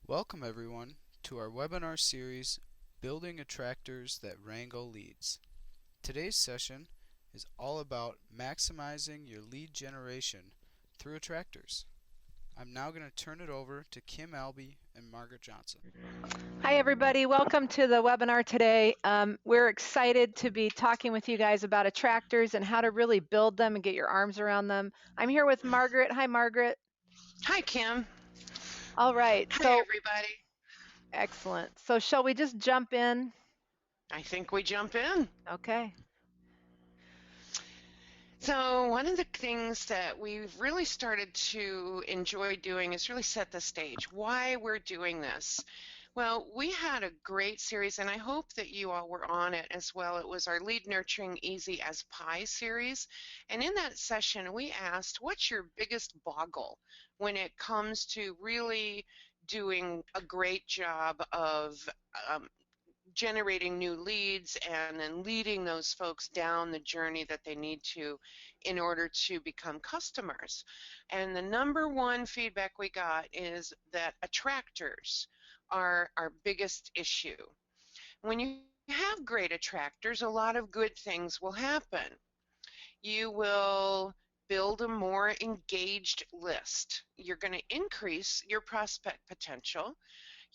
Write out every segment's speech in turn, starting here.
Welcome everyone to our webinar series, Building Attractors that Wrangle Leads. Today's session is all about maximizing your lead generation through attractors. I'm now going to turn it over to Kim Albee and Margaret Johnson. Hi everybody, welcome to the webinar today. We're excited to be talking with you guys about attractors and how to really build them and get your arms around them. I'm here with Margaret. Hi Margaret. Hi, Kim. All right, Hi, so everybody. excellent. So shall we just jump in? I think we jump in. Okay. So one of the things that we've really started to enjoy doing is really set the stage, why we're doing this. Well, we had a great series, and I hope that you all were on it as well. It was our Lead Nurturing Easy as Pie series. And in that session, we asked, what's your biggest boggle when it comes to really doing a great job of generating new leads and then leading those folks down the journey that they need to in order to become customers. And the number one feedback we got is that attractors are our biggest issue. When you have great attractors, a lot of good things will happen. You will build a more engaged list. You're going to increase your prospect potential.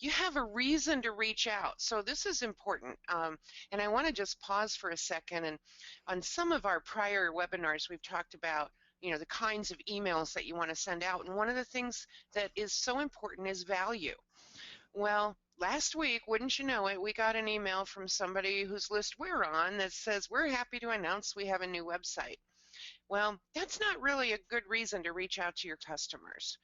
You have a reason to reach out. So this is important. And I want to just pause for a second. And on some of our prior webinars, we've talked about, the kinds of emails that you want to send out. And one of the things that is so important is value. Well, last week, wouldn't you know it, we got an email from somebody whose list we're on that says, we're happy to announce we have a new website. Well, that's not really a good reason to reach out to your customers.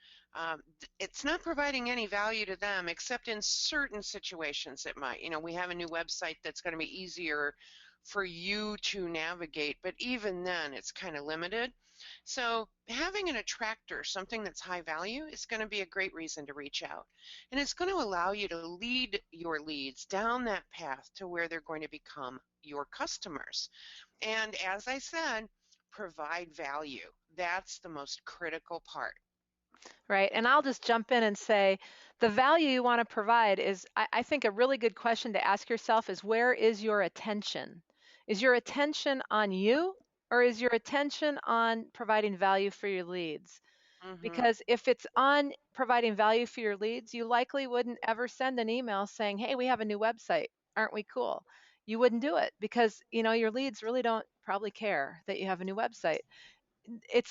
It's not providing any value to them, except in certain situations it might. We have a new website that's going to be easier for you to navigate, but even then it's kind of limited. So having an attractor, something that's high value, is going to be a great reason to reach out. And it's going to allow you to lead your leads down that path to where they're going to become your customers. And as I said, provide value. That's the most critical part. Right, and I'll just jump in and say the value you want to provide is, I think a really good question to ask yourself is, where is your attention? Is your attention on you, or is your attention on providing value for your leads? Because if it's on providing value for your leads, you likely wouldn't ever send an email saying, hey, we have a new website. Aren't we cool? You wouldn't do it because, your leads really don't probably care that you have a new website.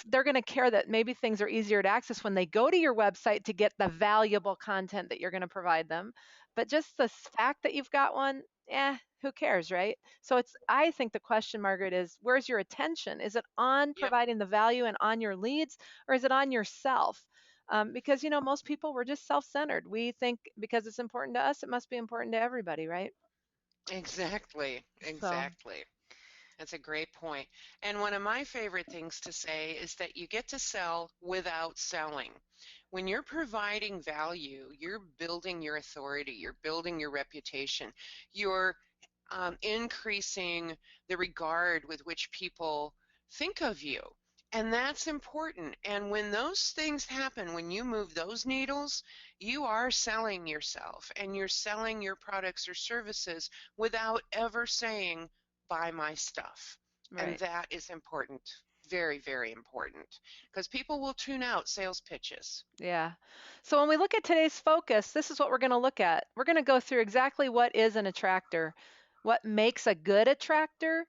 They're going to care that maybe things are easier to access when they go to your website to get the valuable content that you're going to provide them. But just the fact that you've got one, who cares, right? So I think the question, Margaret, is where's your attention? Is it on providing the value and on your leads, or is it on yourself? Because, most people, we're just self-centered. We think because it's important to us, it must be important to everybody, right? Exactly. So, That's a great point. And one of my favorite things to say is that you get to sell without selling. When you're providing value, you're building your authority, you're building your reputation, you're increasing the regard with which people think of you. And that's important. And when those things happen, when you move those needles, you are selling yourself and you're selling your products or services without ever saying, buy my stuff. right. And that is important. Very, very important, because people will tune out sales pitches. Yeah. So when we look at today's focus, this is what we're going to look at. We're going to go through exactly what is an attractor, what makes a good attractor,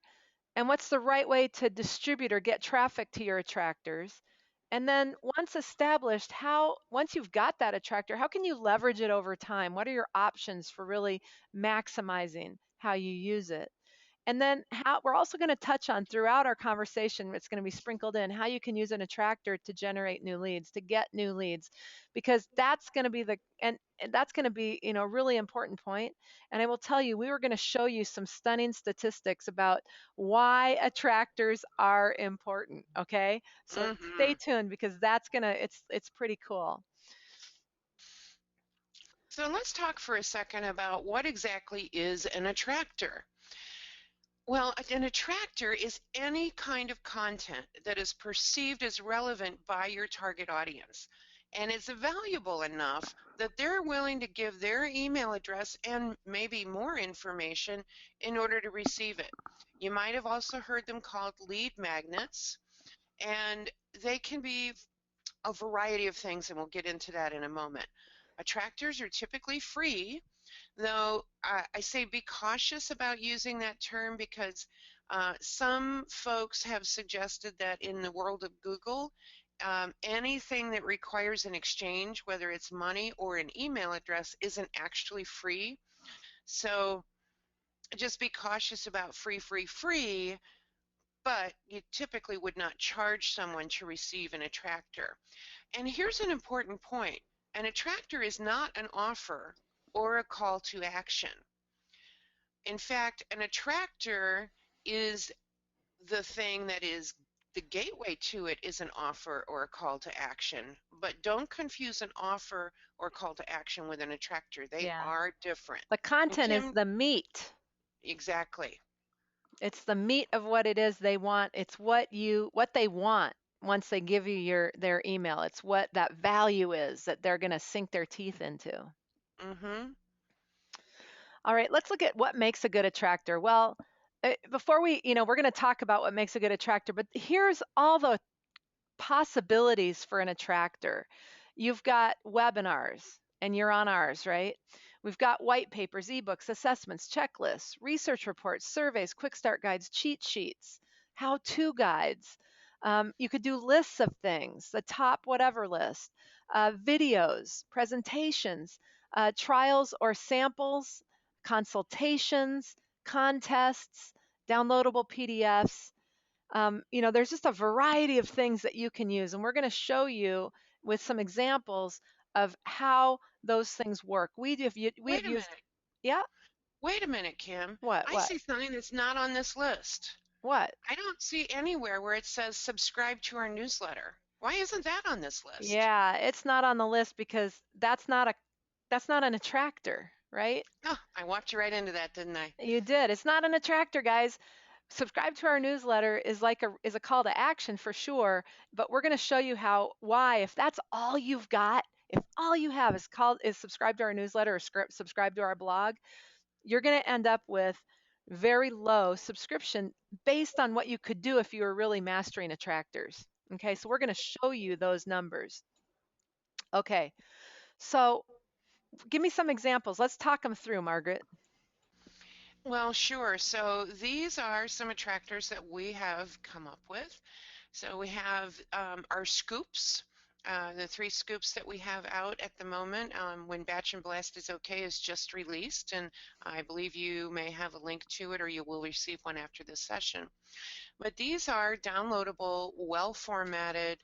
and what's the right way to distribute or get traffic to your attractors. And then once established, once you've got that attractor, how can you leverage it over time? What are your options for really maximizing how you use it? And then we're also going to touch on throughout our conversation, it's going to be sprinkled in, how you can use an attractor to generate new leads, to get new leads, because that's going to be and that's going to be, a really important point. And I will tell you, we were going to show you some stunning statistics about why attractors are important. Okay. So stay tuned, because it's pretty cool. So let's talk for a second about what exactly is an attractor. Well, an attractor is any kind of content that is perceived as relevant by your target audience. and it's valuable enough that they're willing to give their email address and maybe more information in order to receive it. You might have also heard them called lead magnets, and they can be a variety of things, and we'll get into that in a moment. Attractors are typically free, though I say be cautious about using that term because some folks have suggested that in the world of Google, anything that requires an exchange, whether it's money or an email address, isn't actually free. So just be cautious about free, but you typically would not charge someone to receive an attractor. And here's an important point. An attractor is not an offer or a call to action. In fact, an attractor is the thing that is the gateway to it is an offer or a call to action. But don't confuse an offer or call to action with an attractor. They Yeah. are different. The And content is Kim, the meat. exactly. It's the meat of what it is they want. It's what they want once they give you their email. It's what that value is that they're going to sink their teeth into. Mm-hmm. All right, let's look at what makes a good attractor. Well, before we're going to talk about what makes a good attractor, but here's all the possibilities for an attractor. You've got webinars, and you're on ours, right? We've got white papers, ebooks, assessments, checklists, research reports, surveys, quick start guides, cheat sheets, how-to guides. You could do lists of things, the top whatever list, videos, presentations, trials or samples, consultations, contests, downloadable PDFs. There's just a variety of things that you can use, and we're going to show you with some examples of how those things work. We have Wait a used, minute. yeah, Wait a minute, Kim. what, I what, see something that's not on this list. what? I don't see anywhere where it says subscribe to our newsletter. Why isn't that on this list? Yeah, it's not on the list because that's not an attractor, right? Oh, I walked you right into that, didn't I? You did. It's not an attractor, guys. Subscribe to our newsletter is a call to action for sure, but we're going to show you why if that's all you've got, if all you have is subscribe to our newsletter or subscribe to our blog, you're going to end up with very low subscription based on what you could do if you were really mastering attractors. Okay, so we're going to show you those numbers. Okay, so give me some examples. Let's talk them through, Margaret. Well, sure. So these are some attractors that we have come up with. So we have our scoops, the 3 scoops that we have out at the moment. When Batch and Blast is okay is just released, and I believe you may have a link to it or you will receive one after this session. But these are downloadable, well-formatted,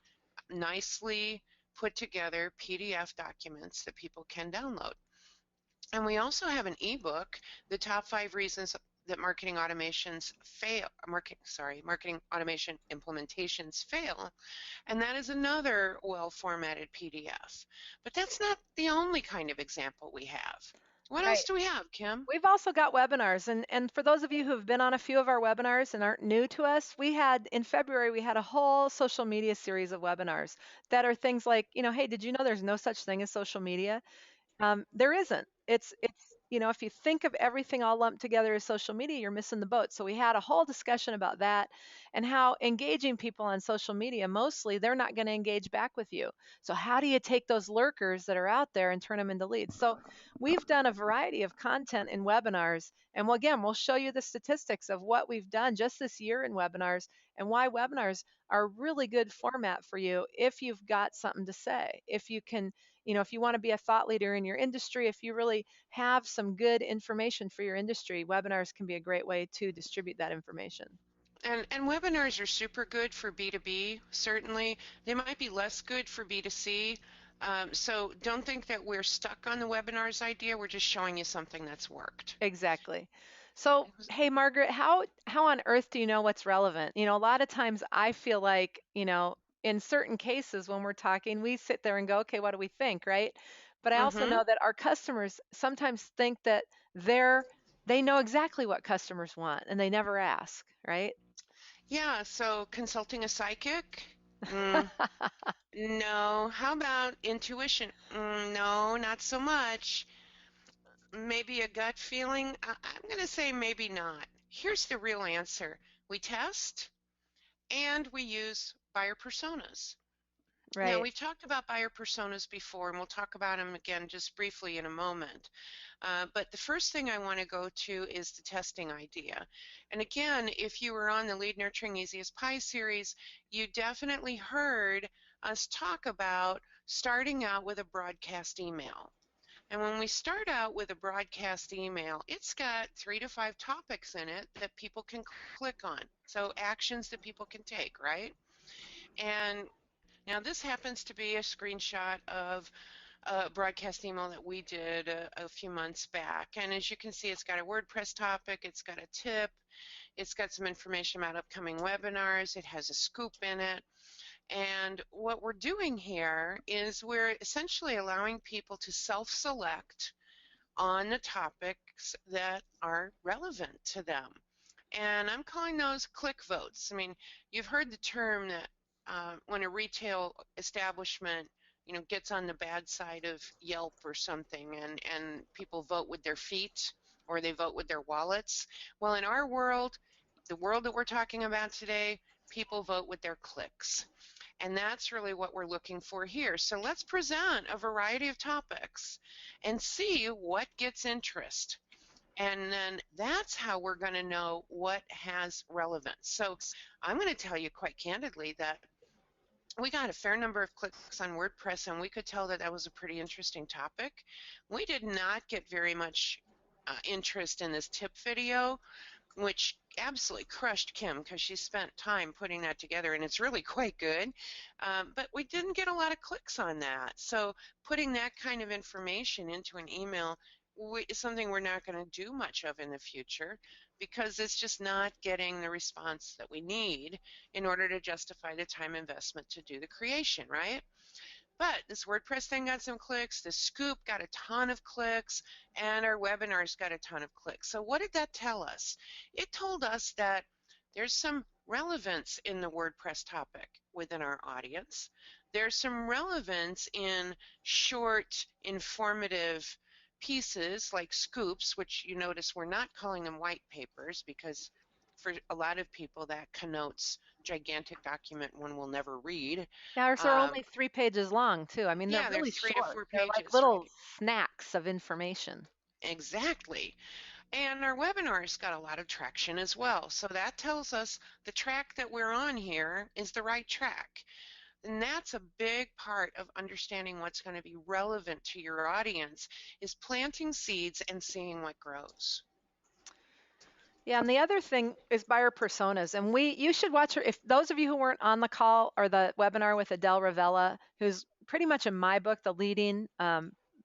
nicely put together PDF documents that people can download. And we also have an ebook, The Top 5 Reasons that Marketing Automations Fail, marketing automation implementations fail. And that is another well-formatted PDF. But that's not the only kind of example we have. What else Right. do we have, Kim? We've also got webinars, and for those of you who have been on a few of our webinars and aren't new to us, in February, we had a whole social media series of webinars that are things like, hey, did you know there's no such thing as social media? There isn't. If you think of everything all lumped together as social media, you're missing the boat. So we had a whole discussion about that and how engaging people on social media, mostly they're not going to engage back with you. So how do you take those lurkers that are out there and turn them into leads? So we've done a variety of content in webinars, and we'll show you the statistics of what we've done just this year in webinars and why webinars are a really good format for you if you've got something to say, if you can if you want to be a thought leader in your industry, if you really have some good information for your industry, webinars can be a great way to distribute that information. And webinars are super good for B2B, certainly. They might be less good for B2C. So don't think that we're stuck on the webinars idea. We're just showing you something that's worked. Exactly. So, hey, Margaret, how on earth do you know what's relevant? A lot of times I feel like, in certain cases when we're talking, we sit there and go, okay, what do we think, right? But I also Mm-hmm. know that our customers sometimes think that they know exactly what customers want and they never ask, right? Yeah, so consulting a psychic? Mm, No. How about intuition? No, not so much. Maybe a gut feeling? I'm going to say maybe not. Here's the real answer. We test and we use buyer personas. Now, Right. we've talked about buyer personas before, and we'll talk about them again just briefly in a moment. But the first thing I want to go to is the testing idea. And again, if you were on the Lead Nurturing Easy as Pie series, you definitely heard us talk about starting out with a broadcast email. And when we start out with a broadcast email, it's got 3 to 5 topics in it that people can click on. So actions that people can take, right? And now this happens to be a screenshot of a broadcast email that we did a few months back. And as you can see, it's got a WordPress topic, it's got a tip, it's got some information about upcoming webinars, it has a scoop in it. And what we're doing here is we're essentially allowing people to self-select on the topics that are relevant to them. And I'm calling those click votes. I mean, you've heard the term that when a retail establishment, gets on the bad side of Yelp or something, and people vote with their feet or they vote with their wallets. Well, in our world, the world that we're talking about today, people vote with their clicks. And that's really what we're looking for here. So let's present a variety of topics and see what gets interest. And then that's how we're going to know what has relevance. So I'm going to tell you quite candidly that we got a fair number of clicks on WordPress, and we could tell that that was a pretty interesting topic. We did not get very much interest in this tip video, which absolutely crushed Kim because she spent time putting that together, and it's really quite good. But we didn't get a lot of clicks on that. So putting that kind of information into an email is something we're not going to do much of in the future because it's just not getting the response that we need in order to justify the time investment to do the creation, right? But this WordPress thing got some clicks, the Scoop got a ton of clicks, and our webinars got a ton of clicks. So what did that tell us? It told us that there's some relevance in the WordPress topic within our audience. There's some relevance in short, informative pieces like scoops, which you notice we're not calling them white papers because for a lot of people that connotes gigantic document one will never read. Yeah, ours are Um, only 3 pages long too. I mean, they're yeah, they're really 3 to 4 short. They're like pages, little right? snacks of information. Exactly. And our webinars got a lot of traction as well. So that tells us the track that we're on here is the right track. And that's a big part of understanding what's going to be relevant to your audience is planting seeds and seeing what grows. Yeah, and the other thing is buyer personas. And you should watch her. If those of you who weren't on the call or the webinar with Adele Ravella, who's pretty much in my book, the leading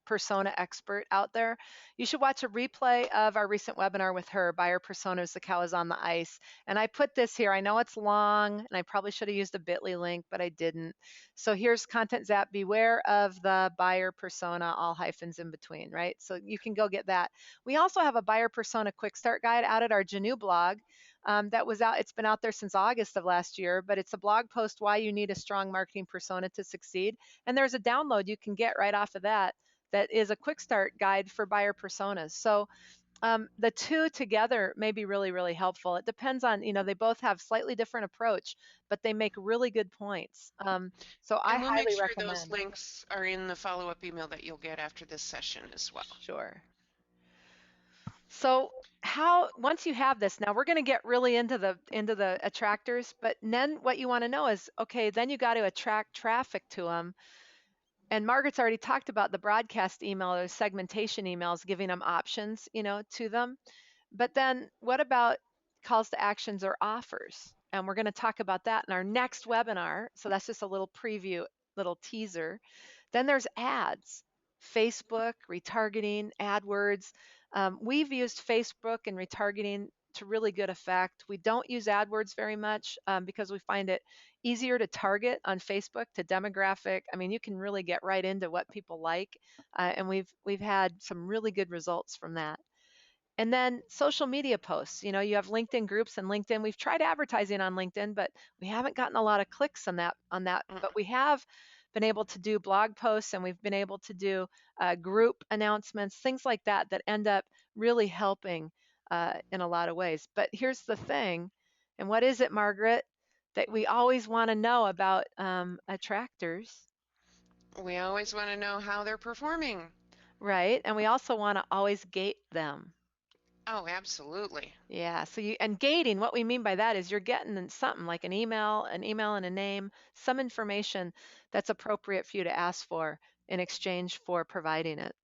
persona expert out there, you should watch a replay of our recent webinar with her, Buyer Personas, The Cow is on the Ice. And I put this here. I know it's long and I probably should have used a bit.ly link, but I didn't. So here's Content Zap. Beware of the buyer persona, all hyphens in between, right? So you can go get that. We also have a buyer persona quick start guide out at our Genu blog that was out. It's been out there since August of last year, but it's a blog post why you need a strong marketing persona to succeed. And there's a download you can get right off of that is a quick start guide for buyer personas. So the two together may be really, really helpful. It depends on, they both have slightly different approach, but they make really good points. So I And we'll make highly sure those recommend. links are in the follow-up email that you'll get after this session as well. Sure. So once you have this, now we're going to get really into the attractors, but then what you want to know is, okay, then you got to attract traffic to them. And Margaret's already talked about the broadcast email or segmentation emails, giving them options, to them. But then what about calls to actions or offers? And we're going to talk about that in our next webinar. So that's just a little preview, little teaser. Then there's ads, Facebook, retargeting, AdWords. We've used Facebook and retargeting to really good effect. We don't use AdWords very much because we find it easier to target on Facebook to demographic. I mean, you can really get right into what people like, and we've had some really good results from that. And then social media posts. You have LinkedIn groups and LinkedIn. We've tried advertising on LinkedIn, but we haven't gotten a lot of clicks on that. But we have been able to do blog posts, and we've been able to do group announcements, things like that that end up really helping in a lot of ways. But here's the thing, and what is it, Margaret, that we always want to know about attractors? We always want to know how they're performing. Right, and we also want to always gate them. Oh, absolutely. Yeah, so and gating, what we mean by that is you're getting something like an email and a name, some information that's appropriate for you to ask for in exchange for providing it.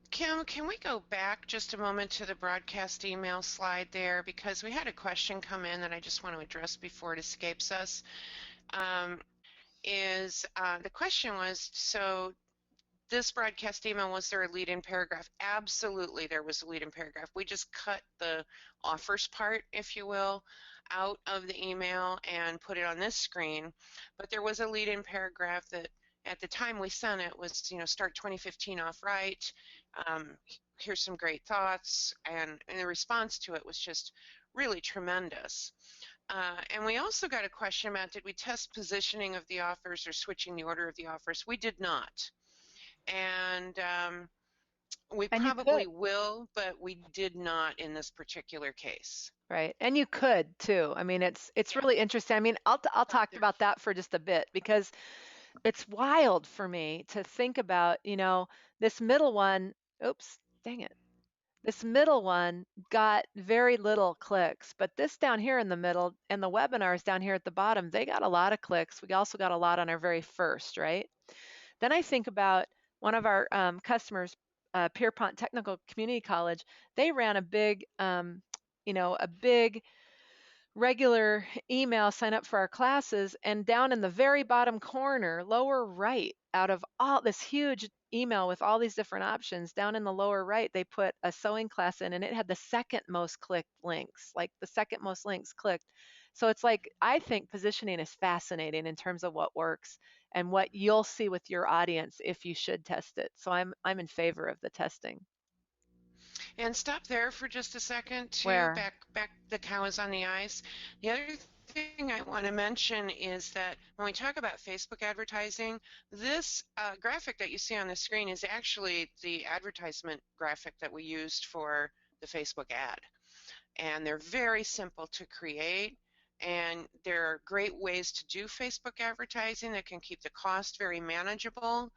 Kim, can we go back just a moment to the broadcast email slide there, because we had a question come in that I just want to address before it escapes us. The question was, so this broadcast email, was there a lead-in paragraph? Absolutely, there was a lead-in paragraph. We just cut the offers part, if you will, out of the email and put it on this screen. But there was a lead-in paragraph that at the time we sent it was, start 2015 off right. Here's some great thoughts. And the response to it was just really tremendous. And we also got a question about, did we test positioning of the offers or switching the order of the offers? We did not. And we And you probably could, will, but we did not in this particular case. right? And you could too. I mean, it's Yeah. really interesting. I mean, I'll talk about that for just a bit because it's wild for me to think about, this middle one. Oops, dang it. This middle one got very little clicks, but this down here in the middle and the webinars down here at the bottom, they got a lot of clicks. We also got a lot on our very first, right? Then I think about one of our customers, Pierpont Technical Community College. They ran a big regular email sign up for our classes, and down in the very bottom corner, lower right, out of all this huge email with all these different options, down in the lower right, they put a sewing class in, and it had the second most clicked links, like the second most links clicked. So it's like, I think positioning is fascinating in terms of what works and what you'll see with your audience if you should test it. So I'm in favor of the testing. And stop there for just a second too. Where? Back the cow is on the ice. The other thing I want to mention is that when we talk about Facebook advertising, this graphic that you see on the screen is actually the advertisement graphic that we used for the Facebook ad. And they're very simple to create. And there are great ways to do Facebook advertising that can keep the cost very manageable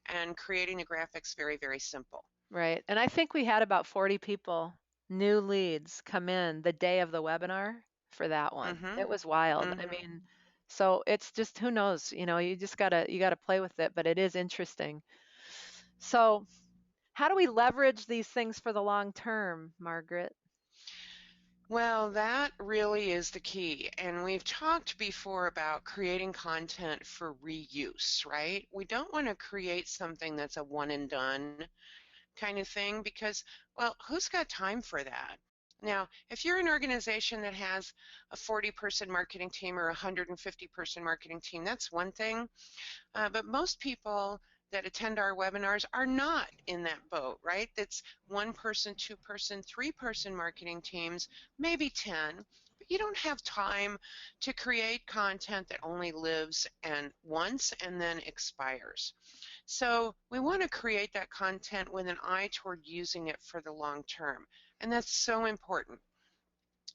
and creating the graphics very, very simple. Right. And I think we had about 40 people, new leads, come in the day of the webinar for that one. Mm-hmm. It was wild. I Mm-hmm. mean, so it's just, who knows, you gotta play with it, but it is interesting. So how do we leverage these things for the long term, Margaret? Well, that really is the key. And we've talked before about creating content for reuse, right? We don't want to create something that's a one and done kind of thing because, well, who's got time for that? Now, if you're an organization that has a 40-person marketing team or a 150-person marketing team, that's one thing. But most people that attend our webinars are not in that boat, right? That's one person, two person, three-person marketing teams, maybe 10. But you don't have time to create content that only lives once and then expires. So we want to create that content with an eye toward using it for the long term. And that's so important.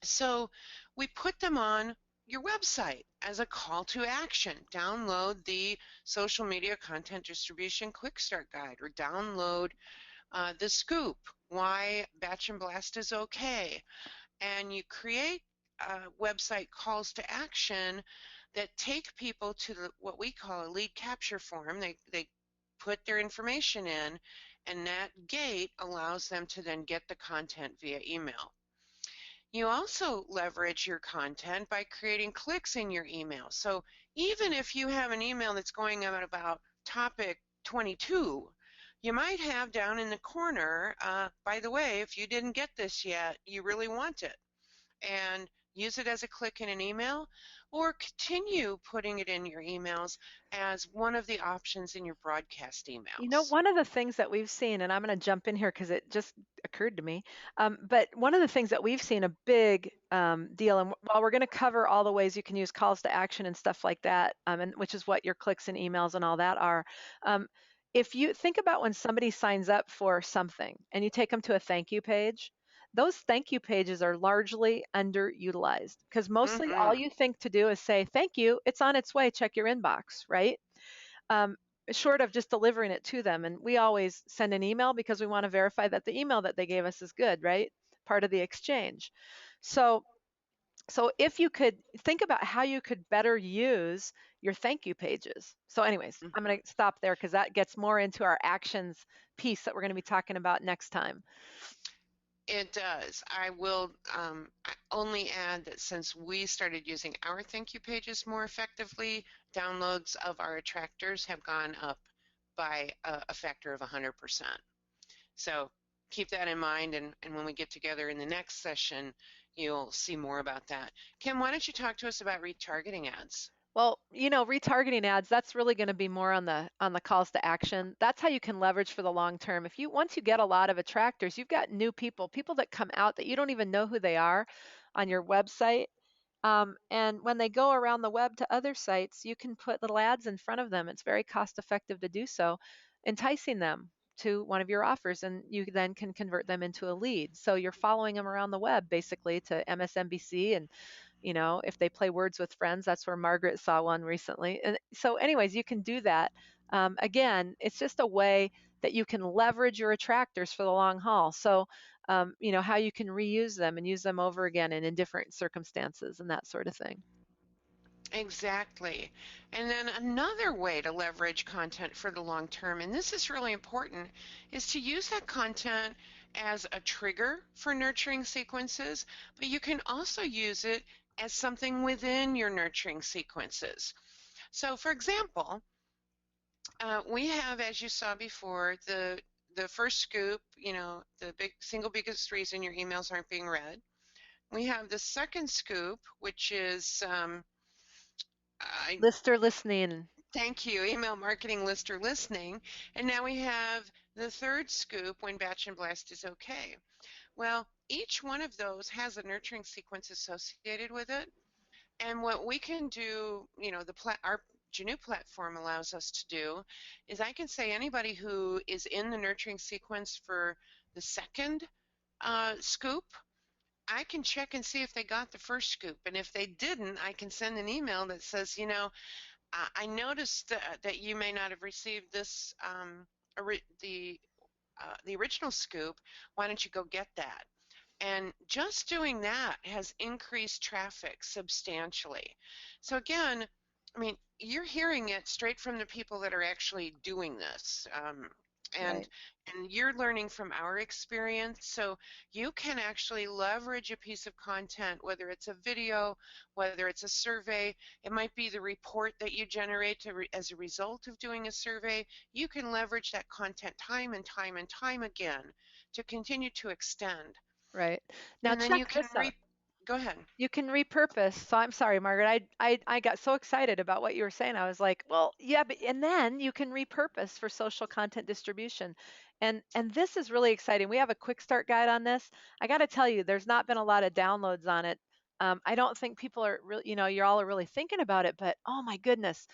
So we put them on your website as a call to action. Download the social media content distribution quick start guide, or download the scoop, why batch and blast is okay. And you create website calls to action that take people to what we call a lead capture form. They put their information in, and that gate allows them to then get the content via email. You also leverage your content by creating clicks in your email. So even if you have an email that's going out about topic 22, you might have down in the corner, by the way, if you didn't get this yet, you really want it, and use it as a click in an email. or continue putting it in your emails as one of the options in your broadcast emails. One of the things that we've seen, and I'm going to jump in here because it just occurred to me, but one of the things that we've seen a big deal, and while we're going to cover all the ways you can use calls to action and stuff like that, and which is what your clicks and emails and all that are, um, if you think about when somebody signs up for something and you take them to a thank you page, those thank you pages are largely underutilized because mostly all Mm-hmm. you think to do is say, thank you, it's on its way, check your inbox, right? um, Short of just delivering it to them. And we always send an email because we want to verify that the email that they gave us is good, right? Part of the exchange. So, so if you could think about how you could better use your thank you pages. So, anyways, I'm Mm-hmm. going to stop there because that gets more into our actions piece that we're going to be talking about next time. It does. I will only add that since we started using our thank you pages more effectively, downloads of our attractors have gone up by a factor of 100%. So keep that in mind, and when we get together in the next session, you'll see more about that. Kim, why don't you talk to us about retargeting ads? Well, retargeting ads, that's really going to be more on the calls to action. That's how you can leverage for the long term. If you once you get a lot of attractors, you've got new people that come out that you don't even know who they are on your website. And when they go around the web to other sites, you can put little ads in front of them. It's very cost effective to do so, enticing them to one of your offers, and you then can convert them into a lead. So you're following them around the web basically to MSNBC, and if they play Words with Friends, that's where Margaret saw one recently. And so, anyways, you can do that. Again, it's just a way that you can leverage your attractors for the long haul. So, how you can reuse them and use them over again and in different circumstances and that sort of thing. Exactly. And then another way to leverage content for the long term, and this is really important, is to use that content as a trigger for nurturing sequences, but you can also use it as something within your nurturing sequences. So, for example, we have, as you saw before, the first scoop, the single biggest reason your emails aren't being read. We have the second scoop, which is I Lister listening. thank you, email marketing list or listening. And now we have the third scoop, when batch and blast is okay. Well, each one of those has a nurturing sequence associated with it. And what we can do, our Genu platform allows us to do is I can say anybody who is in the nurturing sequence for the second scoop, I can check and see if they got the first scoop. And if they didn't, I can send an email that says, I noticed that you may not have received this, the original scoop. Why don't you go get that? And just doing that has increased traffic substantially. So again, I mean, you're hearing it straight from the people that are actually doing this. And Right. and you're learning from our experience, so you can actually leverage a piece of content, whether it's a video, whether it's a survey. It might be the report that you generate as a result of doing a survey. You can leverage that content time and time and time again to continue to extend. Right. Now And then check you can this out. go ahead. You can repurpose. So I'm sorry, Margaret. I got so excited about what you were saying. I was like, well, yeah, but and then you can repurpose for social content distribution. And this is really exciting. We have a quick start guide on this. I got to tell you, there's not been a lot of downloads on it. I don't think people are really, you're all are really thinking about it, but oh my goodness,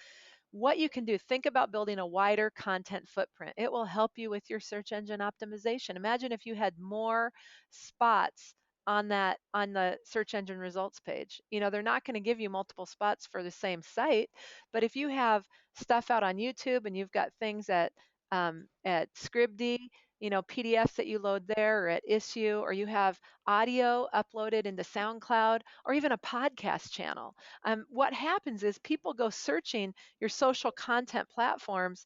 what you can do, think about building a wider content footprint. It will help you with your search engine optimization. Imagine if you had more spots on the search engine results page. They're not going to give you multiple spots for the same site, but if you have stuff out on YouTube and you've got things at Scribd, PDFs that you load there, or at Issue, or you have audio uploaded into SoundCloud, or even a podcast channel. What happens is people go searching your social content platforms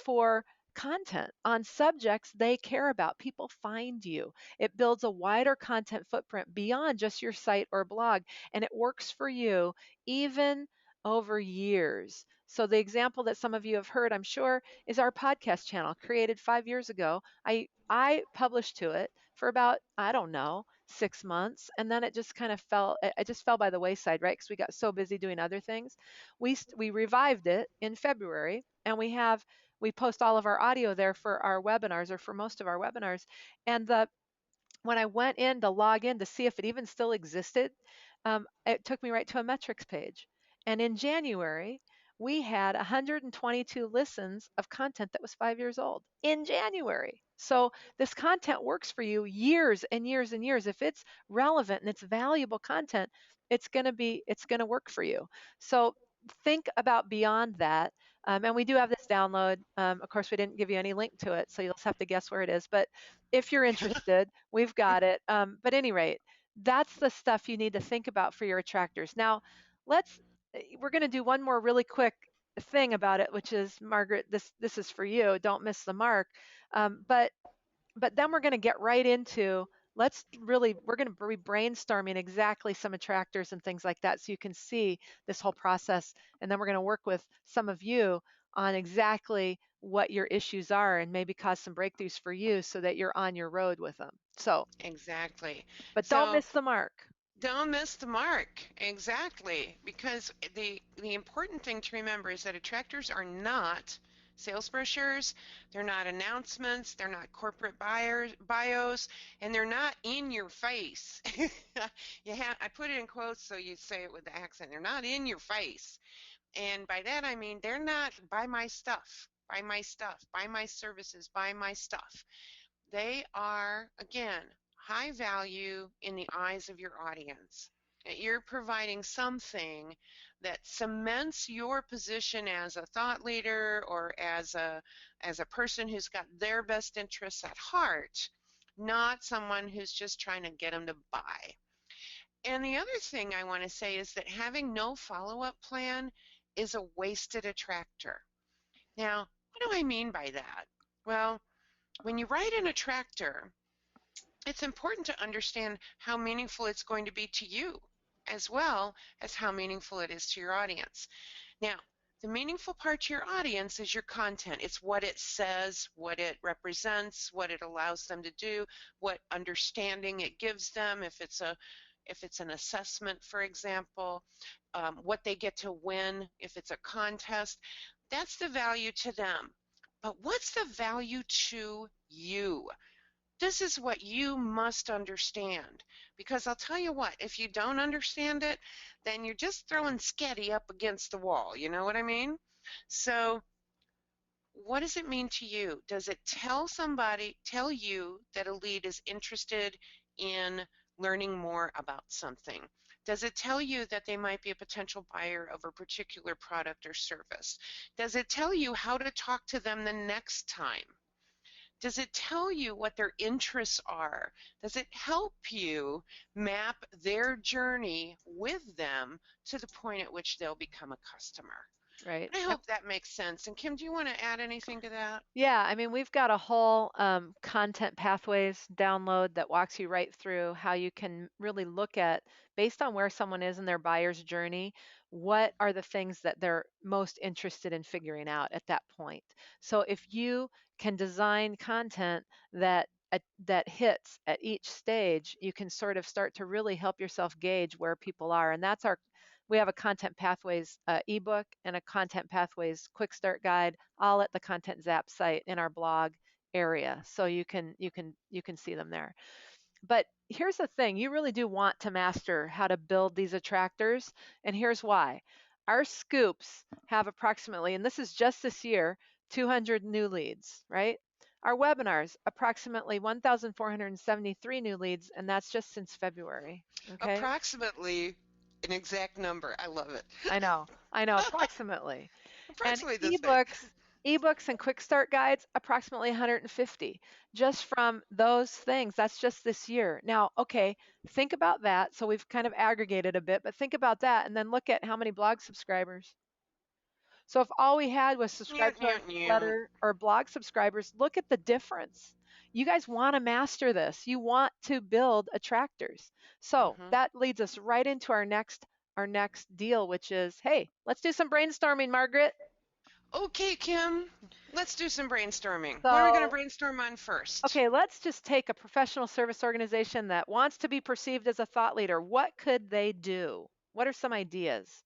for content on subjects they care about. People find you. It builds a wider content footprint beyond just your site or blog, and it works for you even over years. So the example that some of you have heard, I'm sure, is our podcast channel created 5 years ago. I published to it for about, I don't know, 6 months, and then it just kind of fell. It just fell by the wayside, right? Because we got so busy doing other things. We revived it in February, and we post all of our audio there for our webinars, or for most of our webinars. And the when I went in to log in to see if it even still existed, it took me right to a metrics page. And in January, we had 122 listens of content that was 5 years old in January. So this content works for you years and years and years. If it's relevant and it's valuable content, it's going to work for you. So think about beyond that. And we do have this download. Of course, we didn't give you any link to it, so you'll just have to guess where it is. But if you're interested, we've got it. But at any rate, that's the stuff you need to think about for your attractors. Now, we're going to do one more really quick thing about it, which is, Margaret, this is for you. Don't miss the mark. But then we're going to get right into, we're going to be brainstorming exactly some attractors and things like that, so you can see this whole process. And then we're going to work with some of you on exactly what your issues are, and maybe cause some breakthroughs for you so that you're on your road with them. So, Exactly. but don't So miss the mark. don't miss the mark. Exactly. Because the important thing to remember is that attractors are not sales brochures, they're not announcements, they're not corporate bios, and they're not in your face. I put it in quotes so you say it with the accent. They're not in your face. And by that I mean they're not buy my stuff, buy my stuff, buy my services, buy my stuff. They are, again, high value in the eyes of your audience. You're providing something that cements your position as a thought leader, or as a person who's got their best interests at heart, not someone who's just trying to get them to buy. And the other thing I want to say is that having no follow-up plan is a wasted attractor. Now, what do I mean by that? Well, when you write an attractor, it's important to understand how meaningful it's going to be to you, as well as how meaningful it is to your audience. Now, the meaningful part to your audience is your content. It's what it says, what it represents, what it allows them to do, what understanding it gives them, if it's an assessment, for example, what they get to win, if it's a contest. That's the value to them. But what's the value to you? This is what you must understand, because I'll tell you what, if you don't understand it, then you're just throwing sketty up against the wall. You know what I mean? So what does it mean to you? Does it tell you that a lead is interested in learning more about something? Does it tell you that they might be a potential buyer of a particular product or service? Does it tell you how to talk to them the next time? Does it tell you what their interests are? Does it help you map their journey with them to the point at which they'll become a customer? Right. I hope that makes sense. And Kim, do you want to add anything to that? Yeah, I mean, we've got a whole content pathways download that walks you right through how you can really look at, based on where someone is in their buyer's journey, what are the things that they're most interested in figuring out at that point. So if you can design content that hits at each stage, you can sort of start to really help yourself gauge where people are. And we have a content pathways ebook and a content pathways quick start guide, all at the Content Zap site in our blog area, so you can see them there. But here's the thing, you really do want to master how to build these attractors, and here's why. Our scoops have approximately, and this is just this year, 200 new leads, right? Our webinars, approximately 1,473 new leads, and that's just since February. Okay. Approximately an exact number. I love it. I know, approximately. And Approximately the same. ebooks and quick start guides, approximately 150 just from those things. That's just this year. Now, okay, think about that. So we've kind of aggregated a bit, but think about that and then look at how many blog subscribers. So if all we had was Yeah, subscribe to our yeah, yeah. newsletter or blog subscribers, look at the difference. You guys want to master this. You want to build attractors. So Mm-hmm. that leads us right into our next our next deal, which is, hey, let's do some brainstorming, Margaret. Okay, Kim, let's do some brainstorming. What are we going to So, brainstorm on first? okay, let's just take a professional service organization that wants to be perceived as a thought leader. What could they do? What are some ideas?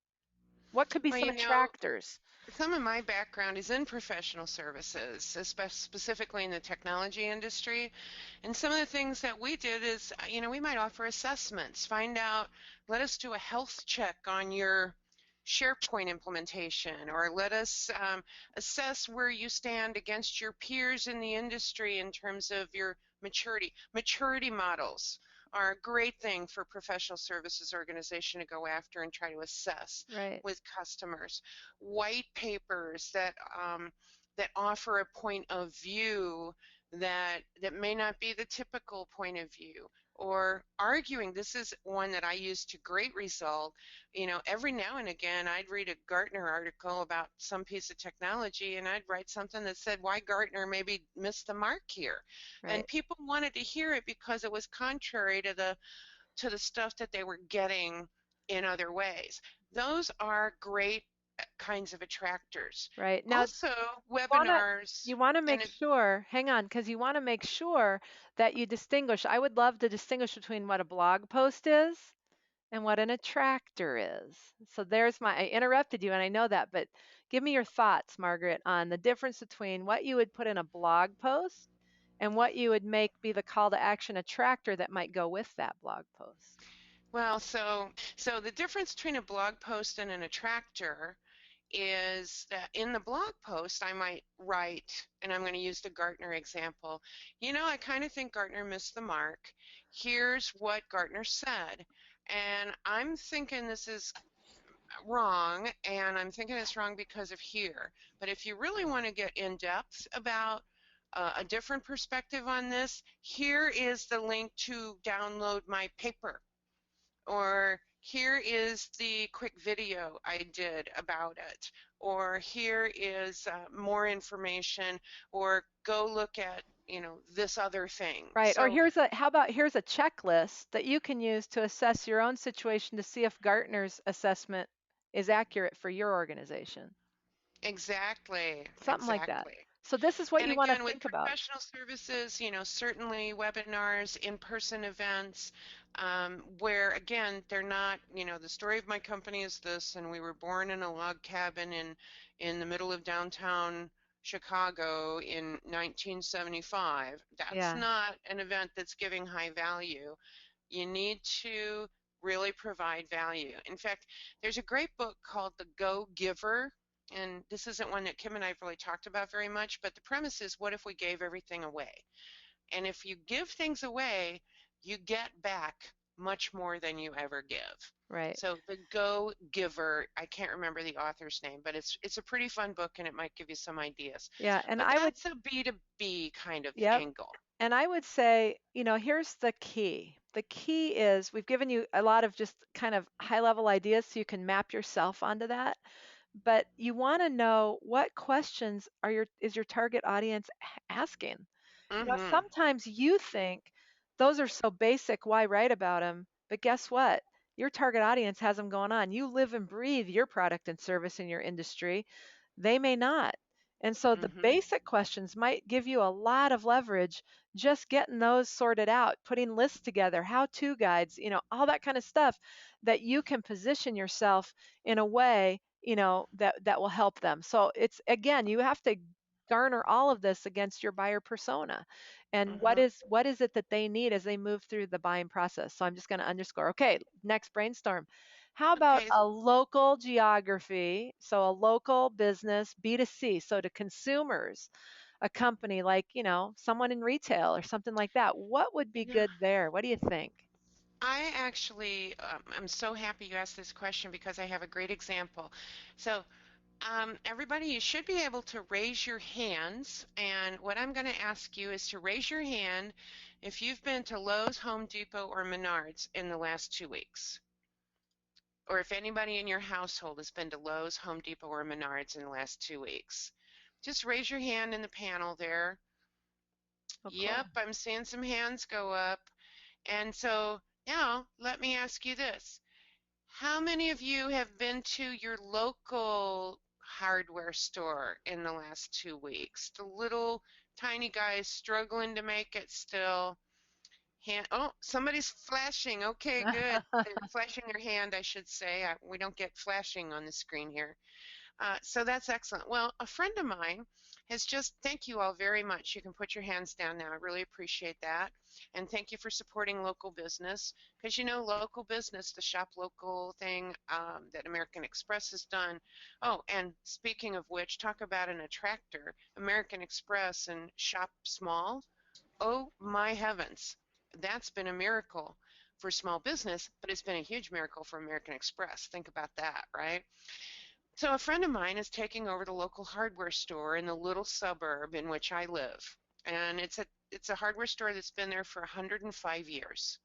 What could be Well, some you know, attractors? some of my background is in professional services, specifically in the technology industry. And some of the things that we did is, we might offer assessments, find out, let us do a health check on your SharePoint implementation, or let us assess where you stand against your peers in the industry in terms of your maturity. Maturity models are a great thing for professional services organization to go after and try to assess Right. with customers. White papers that offer a point of view that may not be the typical point of view, or arguing. This is one that I use to great result. Every now and again I'd read a Gartner article about some piece of technology, and I'd write something that said why Gartner maybe missed the mark here. And Right. people wanted to hear it because it was contrary to the stuff that they were getting in other ways. Those are great kinds of attractors. Right. Now, Also, wanna webinars you want to and make sure, hang on, because you want to make sure that you distinguish. I would love to distinguish between what a blog post is and what an attractor is. So there's I interrupted you and I know that, but give me your thoughts, Margaret, on the difference between what you would put in a blog post and what you would make be the call to action attractor that might go with that blog post. well, so the difference between a blog post and an attractor is that in the blog post I might write, and I'm going to use the Gartner example. I kind of think Gartner missed the mark. Here's what Gartner said, and I'm thinking this is wrong, and I'm thinking it's wrong because of here. But if you really want to get in depth about a different perspective on this, here is the link to download my paper, or here is the quick video I did about it, or here is more information, or go look at this other thing. Right. Or So how about here's a checklist that you can use to assess your own situation to see if Gartner's assessment is accurate for your organization. exactly, Something like that. exactly. So this is what And you want to again, with think about. professional services, certainly webinars, in-person events, where again, they're not, the story of my company is this, and we were born in a log cabin in the middle of downtown Chicago in 1975. That's Yeah. not an event that's giving high value. You need to really provide value. In fact, there's a great book called The Go Giver, and this isn't one that Kim and I have really talked about very much, but the premise is, what if we gave everything away? And if you give things away, you get back much more than you ever give. Right. So The Go Giver, I can't remember the author's name, but it's a pretty fun book, and it might give you some ideas. Yeah. And But I would, that's a B2B kind of yep. angle. And I would say, here's the key. The key is we've given you a lot of just kind of high level ideas so you can map yourself onto that. But you want to know what questions is your target audience asking? Mm-hmm. Sometimes you think those are so basic, why write about them? But guess what? Your target audience has them going on. You live and breathe your product and service in your industry. They may not. And so the Mm-hmm. basic questions might give you a lot of leverage just getting those sorted out, putting lists together, how-to guides, all that kind of stuff that you can position yourself in a way, that will help them. So it's again, you have to garner all of this against your buyer persona and what Mm-hmm. is it that they need as they move through the buying process. So I'm just going to underscore, okay, next brainstorm, how about Okay. a local geography, so a local business B2C, so to consumers, a company like someone in retail or something like that. What would be Yeah. good there? What do you think? I actually, I'm so happy you asked this question because I have a great example. So, everybody, you should be able to raise your hands. And what I'm going to ask you is to raise your hand if you've been to Lowe's, Home Depot, or Menards in the last 2 weeks. Or if anybody in your household has been to Lowe's, Home Depot, or Menards in the last 2 weeks. Just raise your hand in the panel there. Oh, cool. Yep, I'm seeing some hands go up. And so now let me ask you this. How many of you have been to your local hardware store in the last 2 weeks? The little tiny guys struggling to make it still. Oh, somebody's flashing. Okay, good. They're flashing their hand, I should say. We don't get flashing on the screen here. So that's excellent. Well, a friend of mine has just, thank you all very much. You can put your hands down now. I really appreciate that. And thank you for supporting local business. Because you know, local business, the shop local thing that American Express has done. Oh, and speaking of which, talk about an attractor, American Express and Shop Small. Oh my heavens, that's been a miracle for small business, but it's been a huge miracle for American Express. Think about that, right? So a friend of mine is taking over the local hardware store in the little suburb in which I live. And it's a hardware store that's been there for 105 years.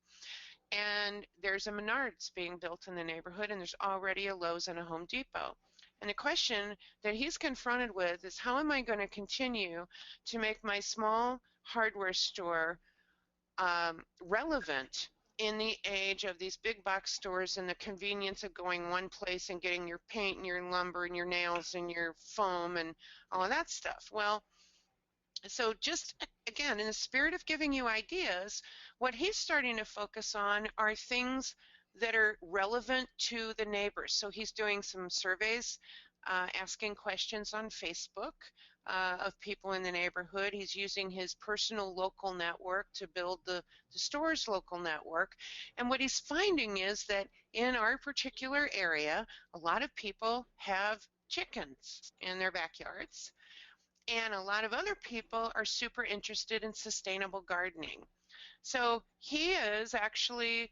And there's a Menards being built in the neighborhood, and there's already a Lowe's and a Home Depot. And the question that he's confronted with is how am I going to continue to make my small hardware store relevant in the age of these big box stores and the convenience of going one place and getting your paint and your lumber and your nails and your foam and all of that stuff. Well, so just again, in the spirit of giving you ideas, what he's starting to focus on are things that are relevant to the neighbors. So he's doing some surveys, asking questions on Facebook of people in the neighborhood. He's using his personal local network to build the store's local network. And what he's finding is that in our particular area, a lot of people have chickens in their backyards. And a lot of other people are super interested in sustainable gardening. So he is actually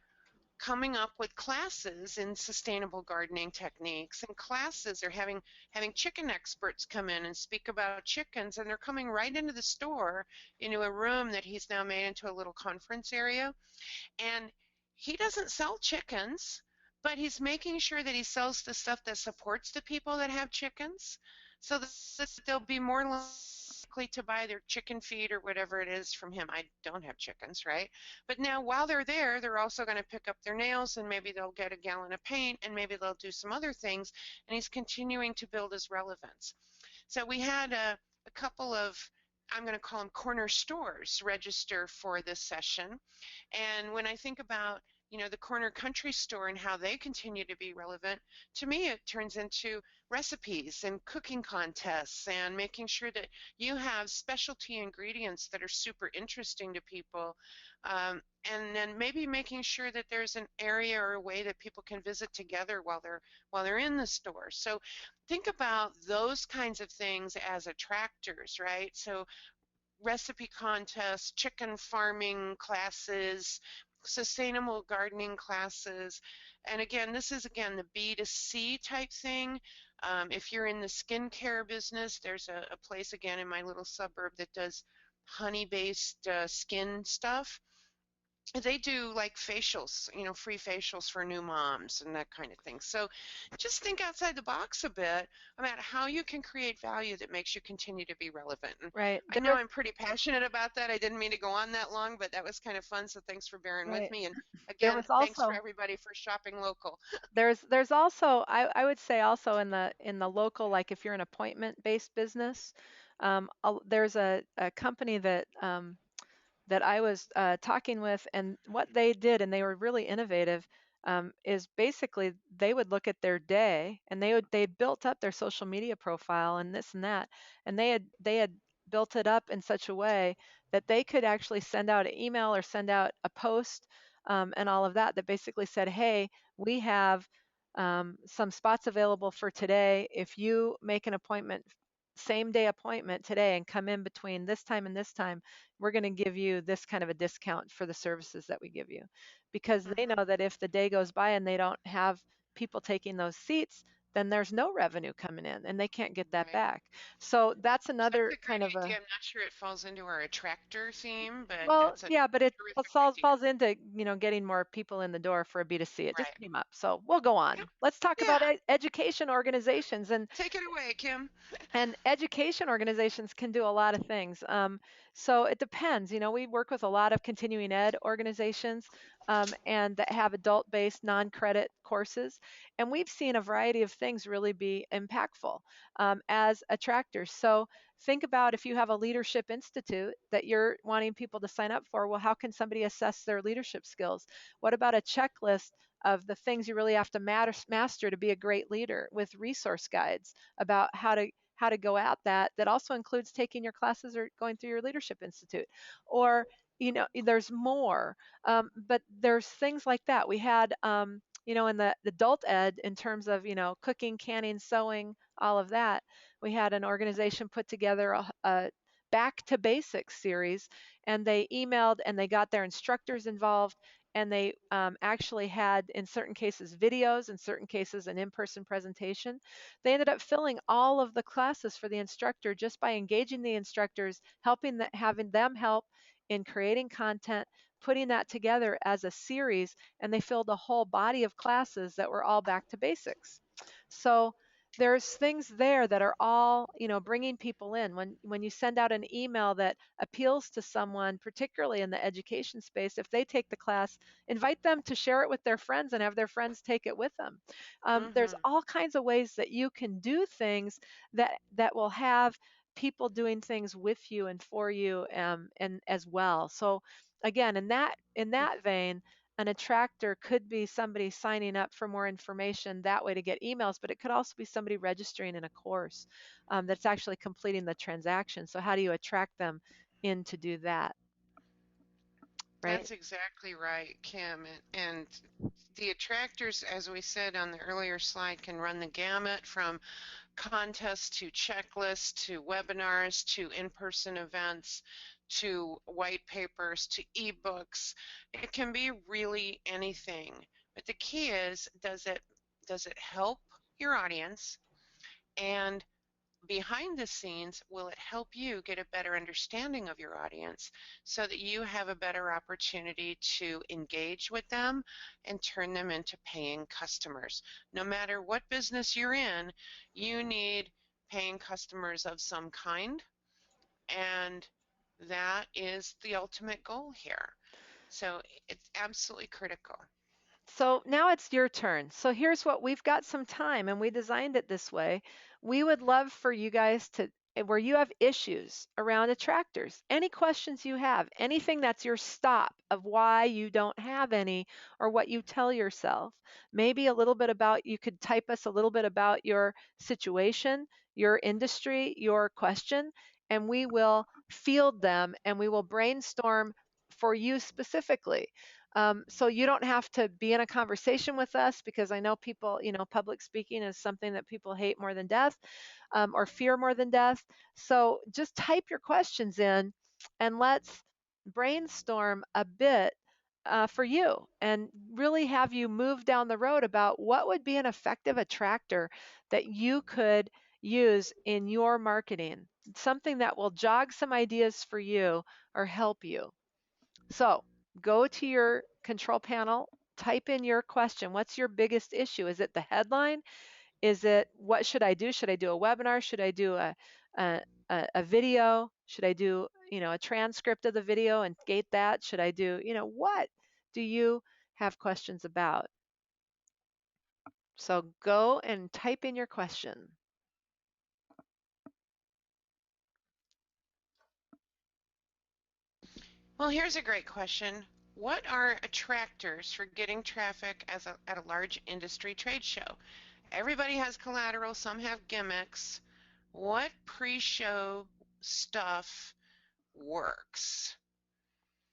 coming up with classes in sustainable gardening techniques, and classes are having chicken experts come in and speak about chickens, and they're coming right into the store into a room that he's now made into a little conference area. And he doesn't sell chickens, but he's making sure that he sells the stuff that supports the people that have chickens so that they'll be more likely to buy their chicken feed or whatever it is from him. I don't have chickens, right? But now while they're there, they're also going to pick up their nails and maybe they'll get a gallon of paint and maybe they'll do some other things. And he's continuing to build his relevance. So we had a couple of, I'm going to call them corner stores, register for this session. And when I think about, you know, the corner country store and how they continue to be relevant, to me it turns into recipes and cooking contests and making sure that you have specialty ingredients that are super interesting to people. And then maybe making sure that there's an area or a way that people can visit together while they're in the store. So think about those kinds of things as attractors, right? So recipe contests, chicken farming classes, sustainable gardening classes. And again, this is again the B2C type thing. If you're in the skincare business, there's a place again in my little suburb that does honey-based skin stuff. They do like facials, you know, free facials for new moms and that kind of thing. So just think outside the box a bit about how you can create value that makes you continue to be relevant. And Right. I know I'm pretty passionate about that. I didn't mean to go on that long, but that was kind of fun. So thanks for bearing with Right. me. And There again, was thanks for also everybody for shopping local. there's also I would say also in the local, like if you're an appointment based business, there's a company that I was talking with, and what they did, and they were really innovative, is basically they would look at their day, and they built up their social media profile and this and that, and they had built it up in such a way that they could actually send out an email or send out a post, and all of that that basically said, hey, we have some spots available for today. If you make an appointment, same day appointment today, and come in between this time and this time, we're going to give you this kind of a discount for the services that we give you, because they know Mm-hmm. that if the day goes by and they don't have people taking those seats, then there's no revenue coming in and they can't get that Right. back. So that's That's another a kind great of a, idea. I'm not sure it falls into our attractor theme, but well, that's a yeah, but it terrific idea. falls into, getting more people in the door for a B2C. It just Right. came up. So we'll go Yep. on. Let's talk Yeah. about education organizations. Take it away, Kim. And education organizations can do a lot of things. So it depends. We work with a lot of continuing ed organizations. and that have adult-based non-credit courses. And we've seen a variety of things really be impactful as attractors. So think about if you have a leadership institute that you're wanting people to sign up for, well, how can somebody assess their leadership skills? What about a checklist of the things you really have to master to be a great leader, with resource guides about how to go at that, that also includes taking your classes or going through your leadership institute? Or there's more, but there's things like that. We had in the adult ed, in terms of cooking, canning, sewing, all of that, we had an organization put together a back to basics series, and they emailed and they got their instructors involved, and they actually had, in certain cases, videos, in certain cases, an in-person presentation. They ended up filling all of the classes for the instructor just by engaging the instructors, having them help in creating content, putting that together as a series, and they filled a whole body of classes that were all back to basics. So there's things there that are all, bringing people in. When you send out an email that appeals to someone, particularly in the education space, if they take the class, invite them to share it with their friends and have their friends take it with them. There's Mm-hmm. all kinds of ways that you can do things that will have people doing things with you and for you, and as well. So again, in that vein, an attractor could be somebody signing up for more information that way to get emails, but it could also be somebody registering in a course that's actually completing the transaction. So how do you attract them in to do that, right? That's exactly right, Kim. And the attractors, as we said on the earlier slide, can run the gamut from contests to checklists to webinars to in-person events to white papers to ebooks. It can be really anything. But the key is, does it help your audience? And behind the scenes, will it help you get a better understanding of your audience so that you have a better opportunity to engage with them and turn them into paying customers? No matter what business you're in, you need paying customers of some kind, and that is the ultimate goal here. So it's absolutely critical. So now it's your turn. So here's what we've got: some time, and we designed it this way. We would love for you guys to, where you have issues around attractors, any questions you have, anything that's your stop of why you don't have any, or what you tell yourself. Maybe a little bit about, you could type us a little bit about your situation, your industry, your question, and we will field them and we will brainstorm for you specifically. So you don't have to be in a conversation with us, because I know people, public speaking is something that people hate more than death, or fear more than death. So just type your questions in and let's brainstorm a bit for you, and really have you move down the road about what would be an effective attractor that you could use in your marketing, something that will jog some ideas for you or help you. So go to your control panel, type in your question. What's your biggest issue? Is it the headline? Is it, what should I do? Should I do a webinar? Should I do a, a video? Should I do, a transcript of the video and gate that? Should I do, what do you have questions about? So go and type in your question. Well, here's a great question. What are attractors for getting traffic at a large industry trade show? Everybody has collateral, some have gimmicks. What pre-show stuff works?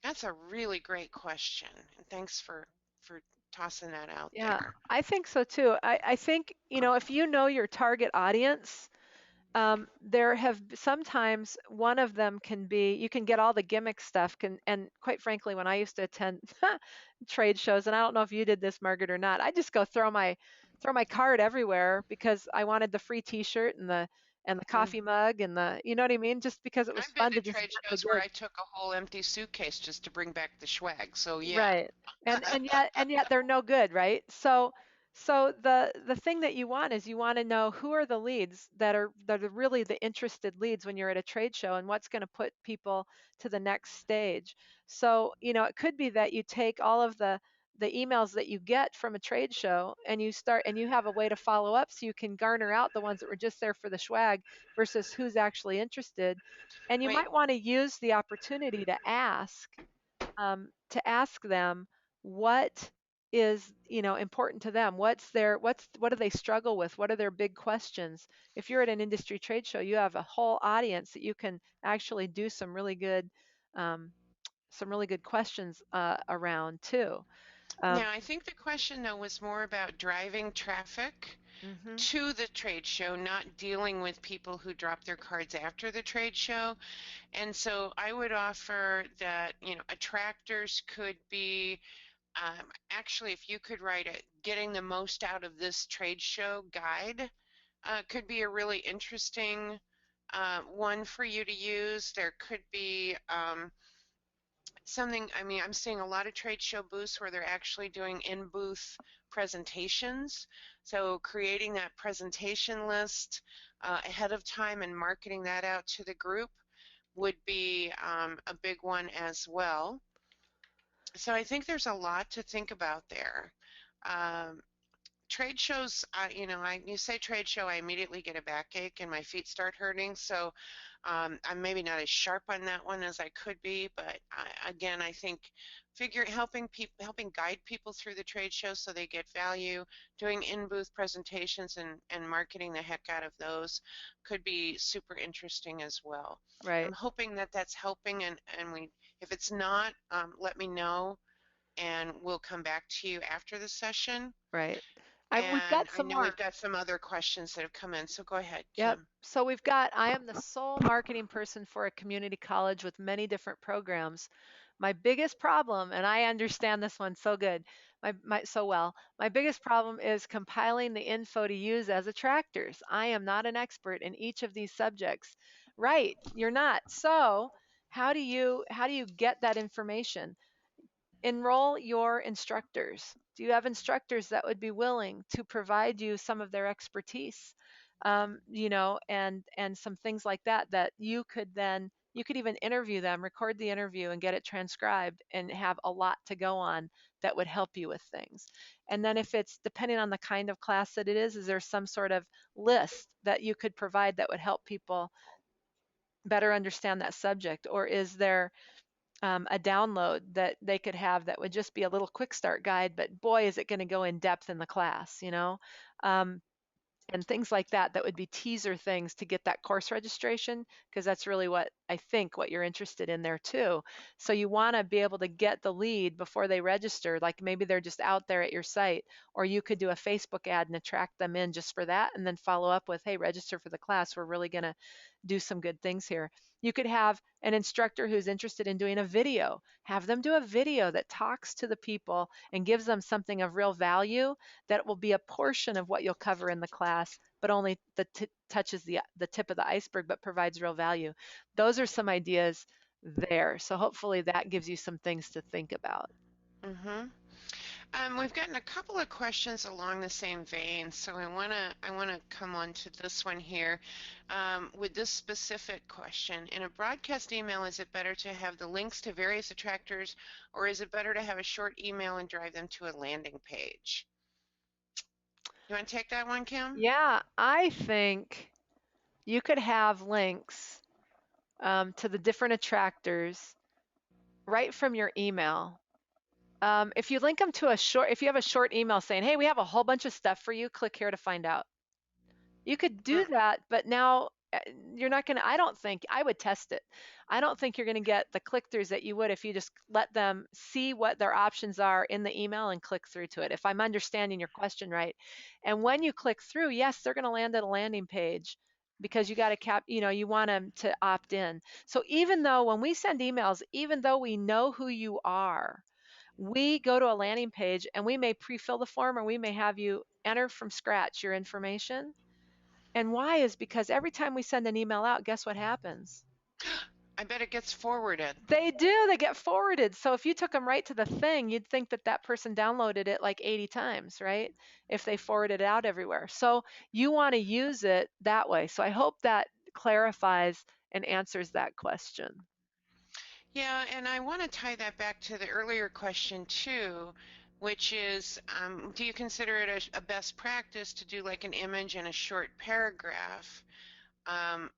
That's a really great question. And thanks for tossing that out Yeah, there. I think so too. I think, if you know your target audience, there have sometimes one of them can be, you can get all the gimmick stuff, and quite frankly, when I used to attend trade shows, and I don't know if you did this, Margaret, or not, I just go throw my card everywhere because I wanted the free T-shirt and the Mm. coffee mug and the, you know what I mean, just because it was I've been fun to to just trade get the shows where goods. I took a whole empty suitcase just to bring back the swag. So yeah. Right. And yet they're no good, right? So So the thing that you want is you want to know who are the leads that are really the interested leads when you're at a trade show, and what's going to put people to the next stage. So, it could be that you take all of the emails that you get from a trade show, and you have a way to follow up so you can garner out the ones that were just there for the swag versus who's actually interested. And you Wait, might want to use the opportunity to ask them what is important to them. What do they struggle with? What are their big questions? If you're at an industry trade show, you have a whole audience that you can actually do um, some really good questions around too. um, now I think the question though was more about driving traffic mhm, to the trade show, not dealing with people who drop their cards after the trade show. And so I would offer that, attractors could be actually, if you could write a getting the most out of this trade show guide, could be a really interesting one for you to use. There could be something, I mean, I'm seeing a lot of trade show booths where they're actually doing in-booth presentations. So creating that presentation list ahead of time and marketing that out to the group would be a big one as well. So I think there's a lot to think about there. Um, Trade shows, you say trade show, I immediately get a backache and my feet start hurting. So I'm maybe not as sharp on that one as I could be, but again, I think helping guide people through the trade show so they get value, doing in-booth presentations and marketing the heck out of those could be super interesting as well. I'm right, hoping that that's helping, and if it's not, let me know and we'll come back to you after the session. right. We've And got I some know more. we've got some other questions that have come in, so go ahead, Yep. Kim. So I am the sole marketing person for a community college with many different programs. My biggest problem, and I understand this one so good, so well, my biggest problem is compiling the info to use as attractors. I am not an expert in each of these subjects. Right, you're not. So how do you get that information? Enroll your instructors. Do you have instructors that would be willing to provide you some of their expertise? And some things like that that you could even interview them, record the interview and get it transcribed and have a lot to go on that would help you with things. And then if it's depending on the kind of class that it is there some sort of list that you could provide that would help people better understand that subject? Or is there a download that they could have that would just be a little quick start guide, but boy, is it going to go in depth in the class. Um, and things like that would be teaser things to get that course registration, because that's really what you're interested in there too. So you want to be able to get the lead before they register, like maybe they're just out there at your site, or you could do a Facebook ad and attract them in just for that, and then follow up with, hey, register for the class, we're really going to do some good things here. You could have an instructor who's interested in doing a video, have them do a video that talks to the people and gives them something of real value that will be a portion of what you'll cover in the class, but only touches the tip of the iceberg, but provides real value. Those are some ideas there. So hopefully that gives you some things to think about. Mm-hmm. We've gotten a couple of questions along the same vein, so I wanna come on to this one here with this specific question. In a broadcast email, is it better to have the links to various attractors, or is it better to have a short email and drive them to a landing page? You want to take that one, Kim? Yeah, I think you could have links to the different attractors right from your email. If you link them to if you have a short email saying, hey, we have a whole bunch of stuff for you, click here to find out. You could do Mm, that, but now you're not going to, I don't think, I would test it. I don't think you're going to get the click throughs that you would if you just let them see what their options are in the email and click through to it, if I'm understanding your question right. And when you click through, yes, they're going to land at a landing page because you got to you want them to opt in. So even though when we send emails, even though we know who you are, we go to a landing page and we may pre-fill the form, or we may have you enter from scratch your information. And why is because every time we send an email out, guess what happens? I bet it gets forwarded. They do. They get forwarded. So if you took them right to the thing, you'd think that that person downloaded it like 80 times, right? If they forwarded it out everywhere. So you want to use it that way. So I hope that clarifies and answers that question. Yeah, and I want to tie that back to the earlier question too, which is, do you consider it a best practice to do like an image and a short paragraph? Um,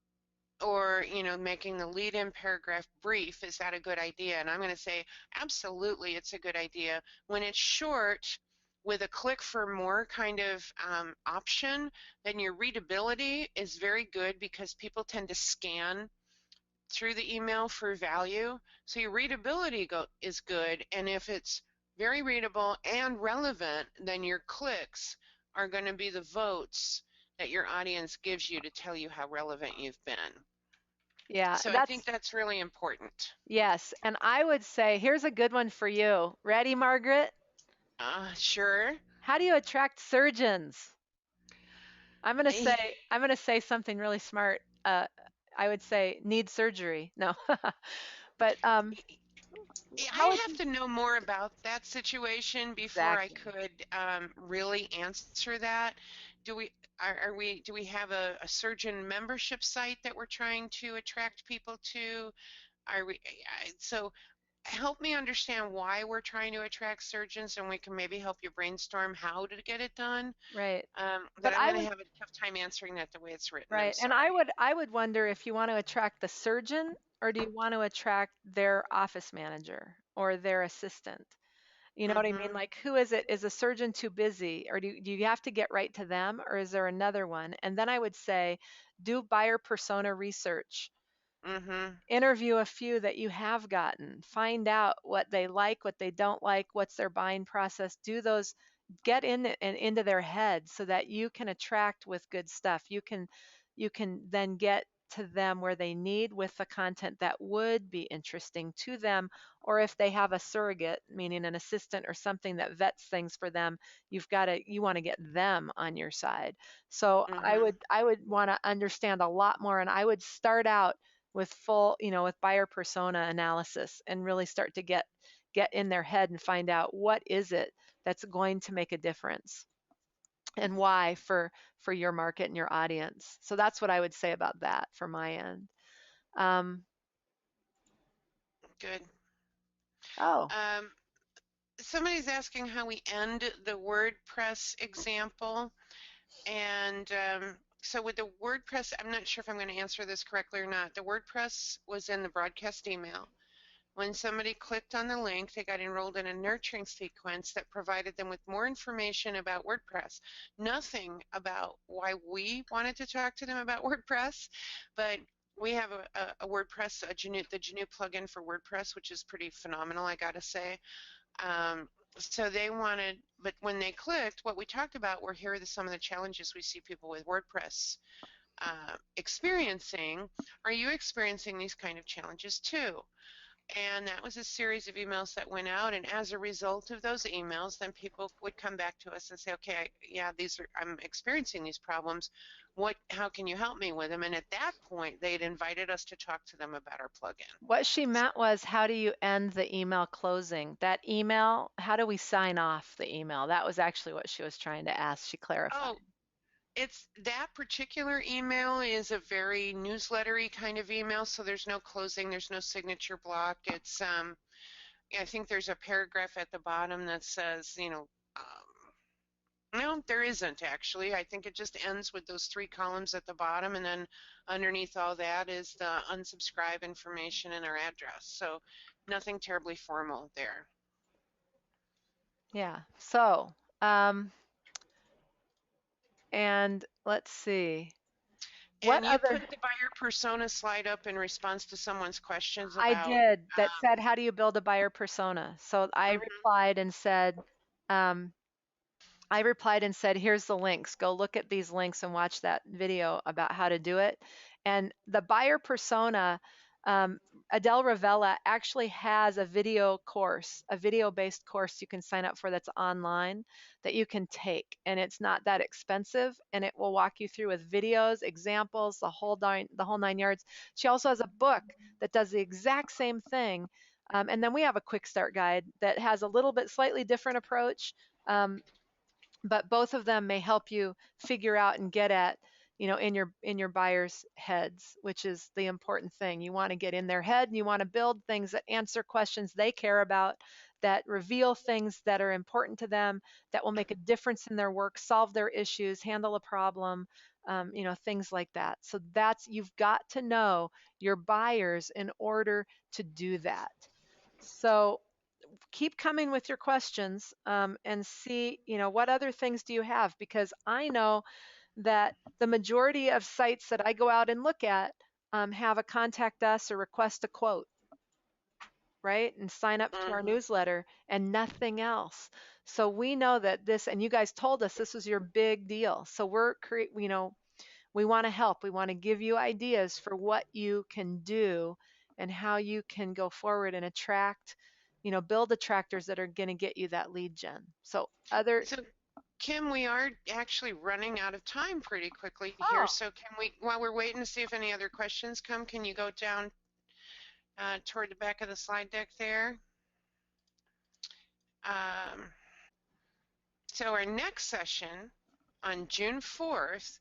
or, making the lead-in paragraph brief, is that a good idea? And I'm going to say, absolutely, it's a good idea. When it's short, with a click for more kind of option, then your readability is very good because people tend to scan through the email for value. So your readability is good. And if it's very readable and relevant, then your clicks are going to be the votes that your audience gives you to tell you how relevant you've been. Yeah, So I think that's really important. yes. And I would say, here's a good one for you. Ready, Margaret? Sure. How do you attract surgeons? I'm gonna say something really smart. I would say need surgery. No, but how I'd would have you to know more about that situation before I exactly? could really answer that. Do we do we have a surgeon membership site that we're trying to attract people to? Are we so help me understand why we're trying to attract surgeons, and we can maybe help you brainstorm how to get it done. Right. But But I'm I going to would have a tough time answering that the way it's written. I'm right, and sorry. I would wonder if you want to attract the surgeon or do you want to attract their office manager or their assistant? You know what I mean? Mhm. Like, who is it? Is a surgeon too busy, or do you have to get right to them, or is there another one? And then I would say, do buyer persona research. Mhm. Interview a few that you have gotten, find out what they like, what they don't like, what's their buying process. Do those, get in and into their head so that you can attract with good stuff. You can then get to them where they need with the content that would be interesting to them, or if they have a surrogate, meaning an assistant or something that vets things for them, you want to get them on your side. So i Mhm. would i would want to understand a lot more, and I would start out with full, with buyer persona analysis and really start to get in their head and find out what is it that's going to make a difference and why for your market and your audience. So that's what I would say about that for my end. Um, Good. oh, Um, Somebody's asking how we end the WordPress example. And so with the WordPress, I'm not sure if I'm going to answer this correctly or not. The WordPress was in the broadcast email. When somebody clicked on the link, they got enrolled in a nurturing sequence that provided them with more information about WordPress. Nothing about why we wanted to talk to them about WordPress, but we have a WordPress, the GNU plugin for WordPress, which is pretty phenomenal, I gotta say. Um, so they wanted, but when they clicked, what we talked about were here are some of the challenges we see people with WordPress experiencing. Are you experiencing these kind of challenges too? And that was a series of emails that went out. And as a result of those emails, then people would come back to us and say, okay, yeah, I'm experiencing these problems. How can you help me with them? And at that point, they'd invited us to talk to them about our plugin. what she meant was, how do you end the email closing? That email, how do we sign off the email? That was actually what she was trying to ask. She clarified. Oh, it's that particular email is a very newslettery kind of email, so there's no closing, there's no signature block. It's I think there's a paragraph at the bottom that says, no, there isn't actually. I think it just ends with those three columns at the bottom, and then underneath all that is the unsubscribe information and our address. So nothing terribly formal there. Yeah. So, um, and let's see. What And you other? put the buyer persona slide up in response to someone's questions I about. did, that said, how do you build a buyer persona? So Mhm. um, I replied and said, here's the links. Go look at these links and watch that video about how to do it. And the buyer persona, Adele Ravella actually has a video course, a video-based course you can sign up for that's online that you can take, and it's not that expensive, and it will walk you through with videos, examples, the whole 9 yards. She also has a book that does the exact same thing, and then we have a quick start guide that has a little bit slightly different approach. Um, but both of them may help you figure out and get at, in your buyers heads, which is the important thing. You want to get in their head, and you want to build things that answer questions they care about, that reveal things that are important to them, that will make a difference in their work, solve their issues, handle a problem, things like that. So that's, you've got to know your buyers in order to do that. So keep coming with your questions, and see, what other things do you have? Because I know that the majority of sites that I go out and look at, have a contact us or request a quote, right? And sign up to our Mm-hmm. newsletter and nothing else. So we know that this, and you guys told us this was your big deal. So we want to help. We want to give you ideas for what you can do and how you can go forward and attract, build attractors that are going to get you that lead gen. So other, So Kim, we are actually running out of time pretty quickly here. oh, So can we, while we're waiting to see if any other questions come, can you go down toward the back of the slide deck there? Um, so our next session on June 4th,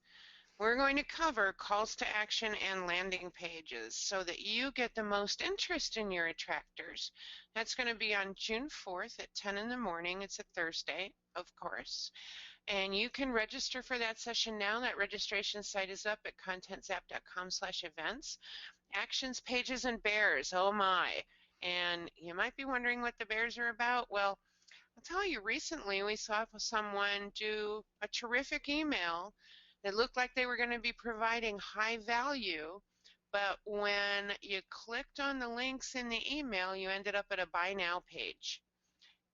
we're going to cover calls to action and landing pages so that you get the most interest in your attractors. That's going to be on June 4th at 10 in the morning. It's a Thursday, of course. And you can register for that session now. That registration site is up at contentzap.com/events. Actions, pages, and bears. Oh my. And you might be wondering what the bears are about. Well, I'll tell you, recently we saw someone do a terrific email that looked like they were going to be providing high value, but when you clicked on the links in the email, you ended up at a buy now page,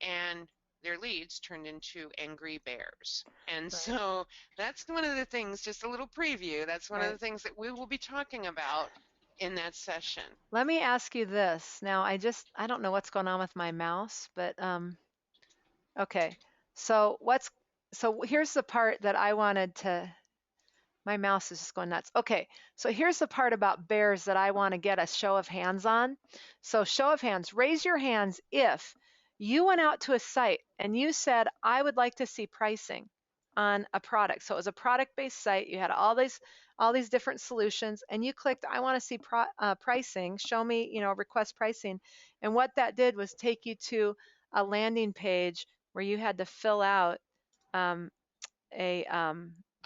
and their leads turned into angry bears. And right, so that's one of the things, just a little preview, that's one of right. the things that we will be talking about in that session. Let me ask you this. Now, I don't know what's going on with my mouse, but okay. So here's the part that I wanted to, my mouse is just going nuts. Okay, so here's the part about bears that I want to get a show of hands on. So show of hands, raise your hands if you went out to a site and you said, I would like to see pricing on a product. So it was a product-based site. You had all these different solutions, and you clicked, I want to see pricing. Show me, request pricing. And what that did was take you to a landing page where you had to fill out um, a A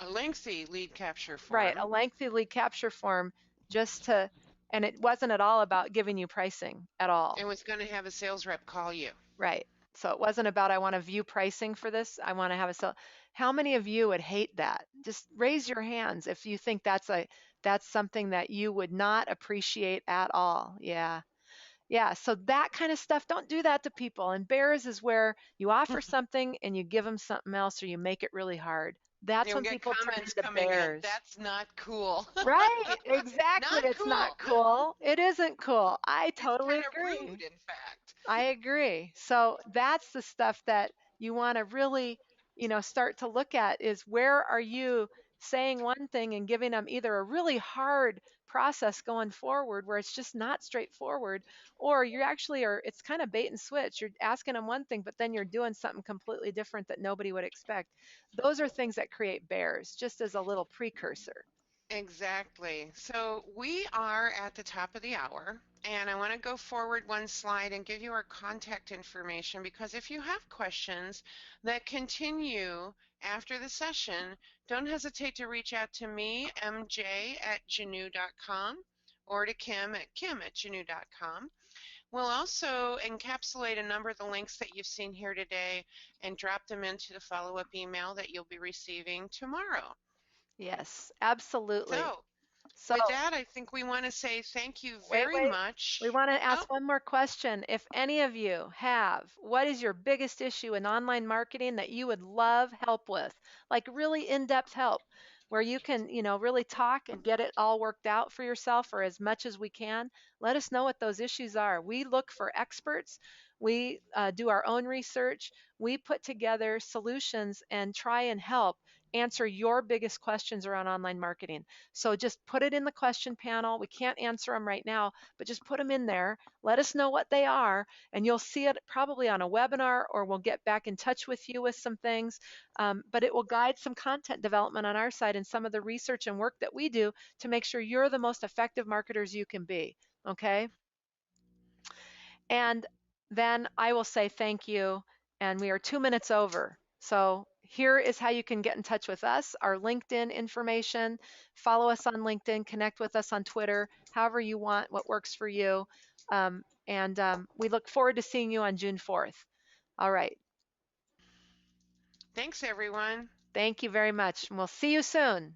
lengthy lead capture right, a form. lengthy lead capture form, just to, and it wasn't at all about giving you pricing at all. It was going to have a sales rep call you. Right. So it wasn't about, I want to view pricing for this. I want to have a sell. How many of you would hate that? Just raise your hands if you think that's something that you would not appreciate at all. Yeah. Yeah, so that kind of stuff, don't do that to people. And bears is where you offer something and you give them something else, or you make it really hard. That's You'll when get people turn comments into coming in. bears. That's not cool. Right, exactly. Not It's not cool. cool. It isn't cool. I It's totally kind of agree. rude, in fact. I agree. So that's the stuff that you want to really, start to look at, is where are you saying one thing and giving them either a really hard process going forward where it's just not straightforward, or you actually are, it's kind of bait and switch. You're asking them one thing, but then you're doing something completely different that nobody would expect. Those are things that create bears, just as a little precursor. Exactly. So we are at the top of the hour, and I want to go forward one slide and give you our contact information, because if you have questions that continue after the session, don't hesitate to reach out to me, mj@janu.com, or to kim@janu.com. We'll also encapsulate a number of the links that you've seen here today and drop them into the follow-up email that you'll be receiving tomorrow. Yes, absolutely. So So with that, I think we want to say thank you wait, very wait. We much. want to Oh, ask one more question. If any of you have, what is your biggest issue in online marketing that you would love help with? Like really in-depth help. where you can, really talk and get it all worked out for yourself, or as much as we can. Let us know what those issues are. We look for experts. We do our own research. We put together solutions and try and help answer your biggest questions around online marketing. So just put it in the question panel. We can't answer them right now, but just put them in there. Let us know what they are, and you'll see it probably on a webinar, or we'll get back in touch with you with some things. But it will guide some content development on our side and some of the research and work that we do to make sure you're the most effective marketers you can be. Okay? And then I will say thank you. And we are 2 minutes over. So here is how you can get in touch with us, our LinkedIn information. Follow us on LinkedIn, connect with us on Twitter, however you want, what works for you. And we look forward to seeing you on June 4th. All right. Thanks, everyone. Thank you very much. And we'll see you soon.